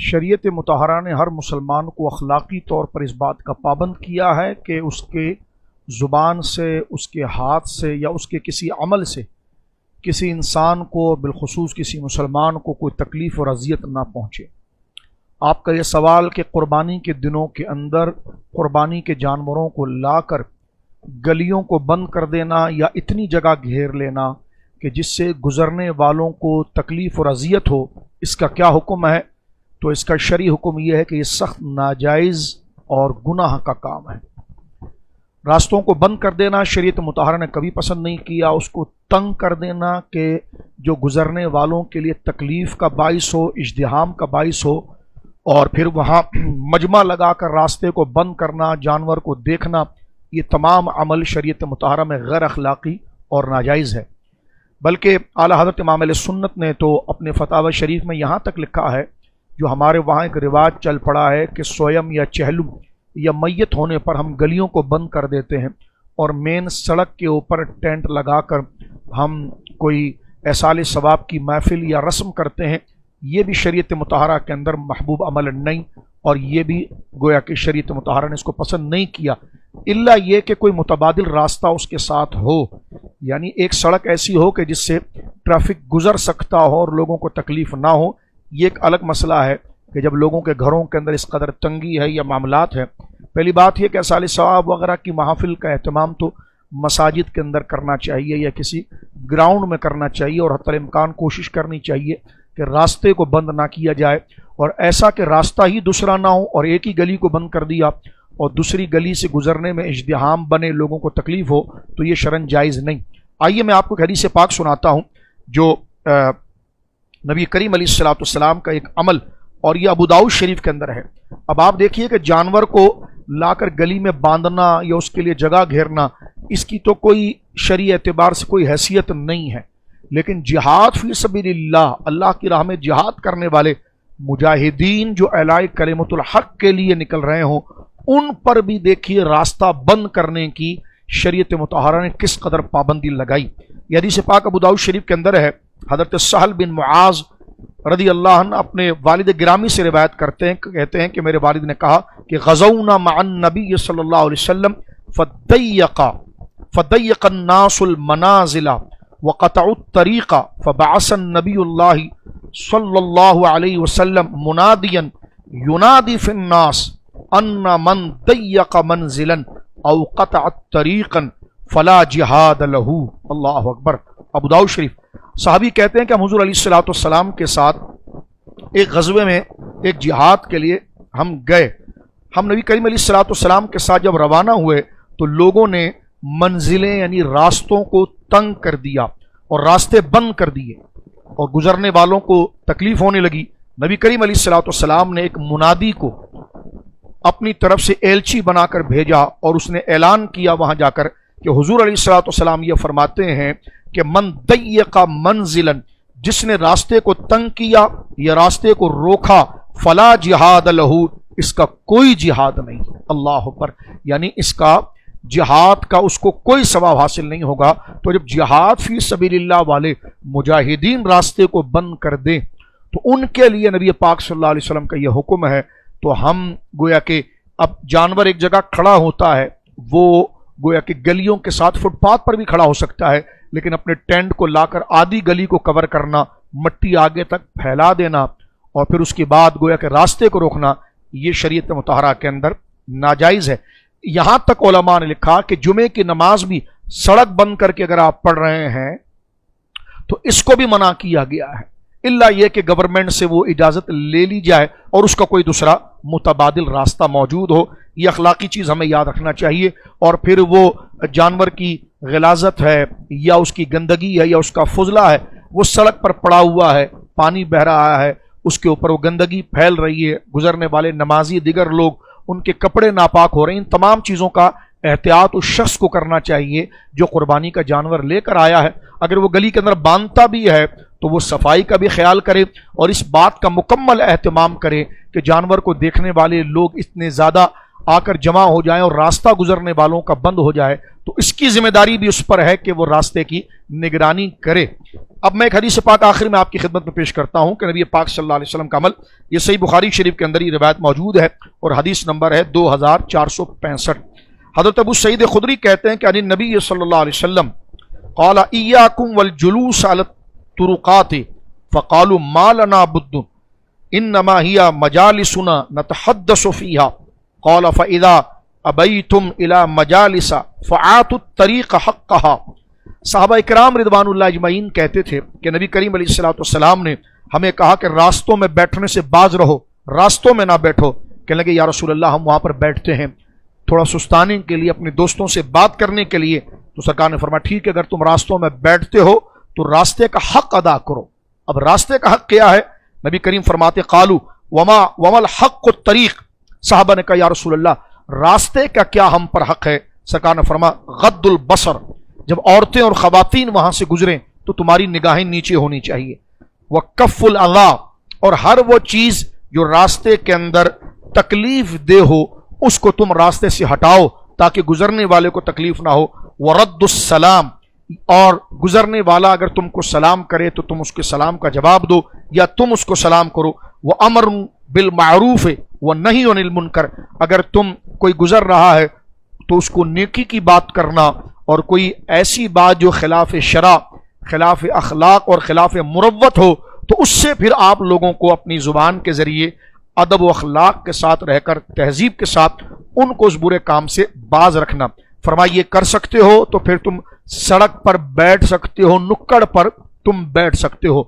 شریعت مطہرہ نے ہر مسلمان کو اخلاقی طور پر اس بات کا پابند کیا ہے کہ اس کے زبان سے، اس کے ہاتھ سے یا اس کے کسی عمل سے کسی انسان کو، بالخصوص کسی مسلمان کو، کوئی تکلیف اور اذیت نہ پہنچے۔ آپ کا یہ سوال کہ قربانی کے دنوں کے اندر قربانی کے جانوروں کو لا کر گلیوں کو بند کر دینا یا اتنی جگہ گھیر لینا کہ جس سے گزرنے والوں کو تکلیف اور اذیت ہو، اس کا کیا حکم ہے؟ تو اس کا شرعی حکم یہ ہے کہ یہ سخت ناجائز اور گناہ کا کام ہے۔ راستوں کو بند کر دینا شریعت مطہرہ نے کبھی پسند نہیں کیا، اس کو تنگ کر دینا کہ جو گزرنے والوں کے لیے تکلیف کا باعث ہو، ازدحام کا باعث ہو، اور پھر وہاں مجمع لگا کر راستے کو بند کرنا، جانور کو دیکھنا، یہ تمام عمل شریعت مطہرہ میں غیر اخلاقی اور ناجائز ہے۔ بلکہ اعلیٰ حضرت امام علیہ سنت نے تو اپنے فتاوی شریف میں یہاں تک لکھا ہے، جو ہمارے وہاں ایک رواج چل پڑا ہے کہ سویم یا چہلم یا میت ہونے پر ہم گلیوں کو بند کر دیتے ہیں اور مین سڑک کے اوپر ٹینٹ لگا کر ہم کوئی ایصال ثواب کی محفل یا رسم کرتے ہیں۔ یہ بھی شریعت مطہرہ کے اندر محبوب عمل نہیں، اور یہ بھی گویا کہ شریعت مطہرہ نے اس کو پسند نہیں کیا، الا یہ کہ کوئی متبادل راستہ اس کے ساتھ ہو، یعنی ایک سڑک ایسی ہو کہ جس سے ٹریفک گزر سکتا ہو اور لوگوں کو تکلیف نہ ہو۔ یہ ایک الگ مسئلہ ہے کہ جب لوگوں کے گھروں کے اندر اس قدر تنگی ہے یا معاملات ہیں۔ پہلی بات یہ کہ ایصال ثواب وغیرہ کی محافل کا اہتمام تو مساجد کے اندر کرنا چاہیے یا کسی گراؤنڈ میں کرنا چاہیے، اور حتی الامکان کوشش کرنی چاہیے کہ راستے کو بند نہ کیا جائے، اور ایسا کہ راستہ ہی دوسرا نہ ہو اور ایک ہی گلی کو بند کر دیا اور دوسری گلی سے گزرنے میں ازدحام بنے، لوگوں کو تکلیف ہو، تو یہ شرعاً جائز نہیں۔ آئیے میں آپ کو حدیث پاک سناتا ہوں جو نبی کریم علیہ الصلوۃ والسلام کا ایک عمل، اور یہ ابو داؤد شریف کے اندر ہے۔ اب آپ دیکھیے کہ جانور کو لا کر گلی میں باندھنا یا اس کے لیے جگہ گھیرنا، اس کی تو کوئی شرعی اعتبار سے کوئی حیثیت نہیں ہے، لیکن جہاد فی سبیل اللہ، اللہ کی راہ میں جہاد کرنے والے مجاہدین جو اعلاء کلمۃ الحق کے لیے نکل رہے ہوں، ان پر بھی دیکھیے راستہ بند کرنے کی شریعت مطہرہ نے کس قدر پابندی لگائی۔ یہ حدیث پاک ابو داؤد شریف کے اندر ہے۔ حضرت سہل بن معاذ رضی اللہ عنہ اپنے والد گرامی سے روایت کرتے ہیں، کہتے ہیں کہ میرے والد نے کہا کہ غزونا مع النبی صلی اللہ علیہ وسلم فضیق الناس المنازل وقطعوا الطریق فبعث النبی اللہ صلی اللہ علیہ وسلم منادیا ینادی فی الناس ان من ضیق منزلا او قطع طریقا فلا جہاد لہ۔ اللہ اکبر۔ ابو داؤد شریف۔ صحابی کہتے ہیں کہ ہم حضور علیہ الصلوۃ والسلام کے ساتھ ایک غزوے میں، ایک جہاد کے لیے ہم گئے۔ ہم نبی کریم علیہ الصلوۃ والسلام کے ساتھ جب روانہ ہوئے تو لوگوں نے منزلیں یعنی راستوں کو تنگ کر دیا اور راستے بند کر دیے، اور گزرنے والوں کو تکلیف ہونے لگی۔ نبی کریم علیہ الصلوۃ والسلام نے ایک منادی کو اپنی طرف سے ایلچی بنا کر بھیجا، اور اس نے اعلان کیا وہاں جا کر کہ حضور علیہ الصلوۃ والسلام یہ فرماتے ہیں کہ من ضیق منزلا، جس نے راستے کو تنگ کیا یا راستے کو روکا، فلا جہاد لہ، اس کا کوئی جہاد نہیں۔ اللہ اکبر۔ یعنی اس کا جہاد کا اس کو کوئی ثواب حاصل نہیں ہوگا۔ تو جب جہاد فی سبیل اللہ والے مجاہدین راستے کو بند کر دیں تو ان کے لیے نبی پاک صلی اللہ علیہ وسلم کا یہ حکم ہے۔ تو ہم گویا کہ اب جانور ایک جگہ کھڑا ہوتا ہے، وہ گویا کہ گلیوں کے ساتھ فٹ پاتھ پر بھی کھڑا ہو سکتا ہے، لیکن اپنے ٹینٹ کو لا کر آدھی گلی کو کور کرنا، مٹی آگے تک پھیلا دینا، اور پھر اس کے بعد گویا کہ راستے کو روکنا، یہ شریعت مطہرہ کے اندر ناجائز ہے۔ یہاں تک علماء نے لکھا کہ جمعے کی نماز بھی سڑک بند کر کے اگر آپ پڑھ رہے ہیں تو اس کو بھی منع کیا گیا ہے، الا یہ کہ گورنمنٹ سے وہ اجازت لے لی جائے اور اس کا کوئی دوسرا متبادل راستہ موجود ہو۔ یہ اخلاقی چیز ہمیں یاد رکھنا چاہیے۔ اور پھر وہ جانور کی غلاظت ہے یا اس کی گندگی ہے یا اس کا فضلہ ہے، وہ سڑک پر پڑا ہوا ہے، پانی بہہ رہا ہے، اس کے اوپر وہ گندگی پھیل رہی ہے، گزرنے والے نمازی دیگر لوگ، ان کے کپڑے ناپاک ہو رہے ہیں، ان تمام چیزوں کا احتیاط اس شخص کو کرنا چاہیے جو قربانی کا جانور لے کر آیا ہے۔ اگر وہ گلی کے اندر باندھتا بھی ہے تو وہ صفائی کا بھی خیال کرے اور اس بات کا مکمل اہتمام کرے کہ جانور کو دیکھنے والے لوگ اتنے زیادہ آ کر جمع ہو جائیں اور راستہ گزرنے والوں کا بند ہو جائے تو اس کی ذمہ داری بھی اس پر ہے کہ وہ راستے کی نگرانی کرے۔ اب میں ایک حدیث پاک آخر میں آپ کی خدمت میں پیش کرتا ہوں کہ نبی پاک صلی اللہ علیہ وسلم کا عمل، یہ صحیح بخاری شریف کے اندر یہ روایت موجود ہے اور حدیث نمبر ہے 2465۔ حضرت ابو سعید خدری کہتے ہیں کہ عن النبی صلی اللہ علیہ وسلم قال ایاکم والجلوس علی الطرقات فقالوا ما لنا بد انما هي مجالسنا نتحدث فيها قال فاذا ابیتم الى مجالس فآتوا الطریق حقها۔ صحابہ اکرام رضوان اللہ اجمعین کہتے تھے کہ نبی کریم علیہ الصلوۃ والسلام نے ہمیں کہا کہ راستوں میں بیٹھنے سے باز رہو، راستوں میں نہ بیٹھو۔ کہنے لگے یا رسول اللہ ہم وہاں پر بیٹھتے ہیں تھوڑا سستانے کے لیے، اپنے دوستوں سے بات کرنے کے لیے۔ تو سرکار نے فرمایا ٹھیک ہے، اگر تم راستوں میں بیٹھتے ہو تو راستے کا حق ادا کرو۔ اب راستے کا حق کیا ہے؟ نبی کریم فرماتے قالو وما الحق الطریق۔ صحابہ نے کہا یا رسول اللہ راستے کا کیا ہم پر حق ہے؟ سرکار نے فرمایا غض البصر، جب عورتیں اور خواتین وہاں سے گزریں تو تمہاری نگاہیں نیچے ہونی چاہیے۔ وکف الاذی، اور ہر وہ چیز جو راستے کے اندر تکلیف دہ ہو اس کو تم راستے سے ہٹاؤ تاکہ گزرنے والے کو تکلیف نہ ہو۔ ورد السلام، اور گزرنے والا اگر تم کو سلام کرے تو تم اس کے سلام کا جواب دو یا تم اس کو سلام کرو۔ وامر بالمعروف ونہی عن المنکر، اگر تم کوئی گزر رہا ہے تو اس کو نیکی کی بات کرنا، اور کوئی ایسی بات جو خلاف شرع، خلاف اخلاق اور خلاف مروت ہو تو اس سے پھر آپ لوگوں کو اپنی زبان کے ذریعے ادب و اخلاق کے ساتھ رہ کر تہذیب کے ساتھ ان کو اس برے کام سے باز رکھنا۔ فرمایا یہ کر سکتے ہو تو پھر تم سڑک پر بیٹھ سکتے ہو، نکڑ پر تم بیٹھ سکتے ہو۔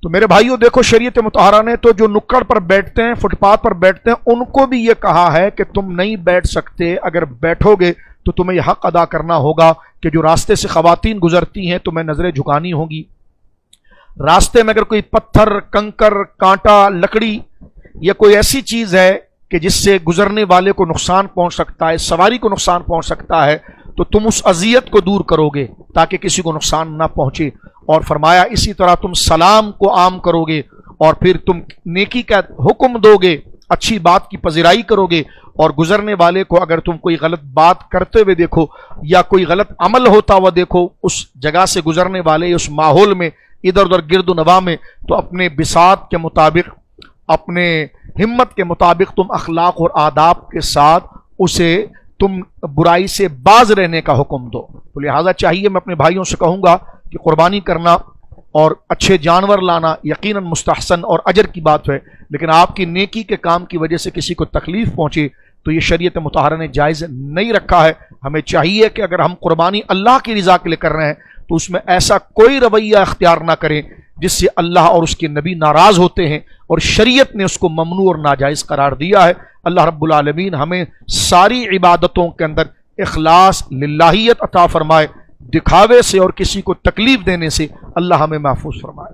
تو میرے بھائیوں دیکھو، شریعت مطہرہ نے تو جو نکڑ پر بیٹھتے ہیں، فٹ پاتھ پر بیٹھتے ہیں، ان کو بھی یہ کہا ہے کہ تم نہیں بیٹھ سکتے، اگر بیٹھو گے تو تمہیں یہ حق ادا کرنا ہوگا کہ جو راستے سے خواتین گزرتی ہیں تمہیں نظریں جھکانی ہوگی۔ راستے میں اگر کوئی پتھر، کنکر، کانٹا، لکڑی یا کوئی ایسی چیز ہے کہ جس سے گزرنے والے کو نقصان پہنچ سکتا ہے، سواری کو نقصان پہنچ سکتا ہے، تو تم اس اذیت کو دور کرو گے تاکہ کسی کو نقصان نہ پہنچے۔ اور فرمایا اسی طرح تم سلام کو عام کرو گے اور پھر تم نیکی کا حکم دو گے، اچھی بات کی پذیرائی کرو گے، اور گزرنے والے کو اگر تم کوئی غلط بات کرتے ہوئے دیکھو یا کوئی غلط عمل ہوتا ہوا دیکھو اس جگہ سے گزرنے والے، اس ماحول میں ادھر ادھر گرد و نواح میں، تو اپنے بساط کے مطابق، اپنے ہمت کے مطابق تم اخلاق اور آداب کے ساتھ اسے تم برائی سے باز رہنے کا حکم دو۔ تو لہٰذا چاہیے، میں اپنے بھائیوں سے کہوں گا کہ قربانی کرنا اور اچھے جانور لانا یقیناً مستحسن اور اجر کی بات ہے، لیکن آپ کی نیکی کے کام کی وجہ سے کسی کو تکلیف پہنچے تو یہ شریعت مطہرہ نے جائز نہیں رکھا ہے۔ ہمیں چاہیے کہ اگر ہم قربانی اللہ کی رضا کے لیے کر رہے ہیں تو اس میں ایسا کوئی رویہ اختیار نہ کریں جس سے اللہ اور اس کے نبی ناراض ہوتے ہیں، اور شریعت نے اس کو ممنوع اور ناجائز قرار دیا ہے۔ اللہ رب العالمین ہمیں ساری عبادتوں کے اندر اخلاص، للہیت عطا فرمائے، دکھاوے سے اور کسی کو تکلیف دینے سے اللہ ہمیں محفوظ فرمائے۔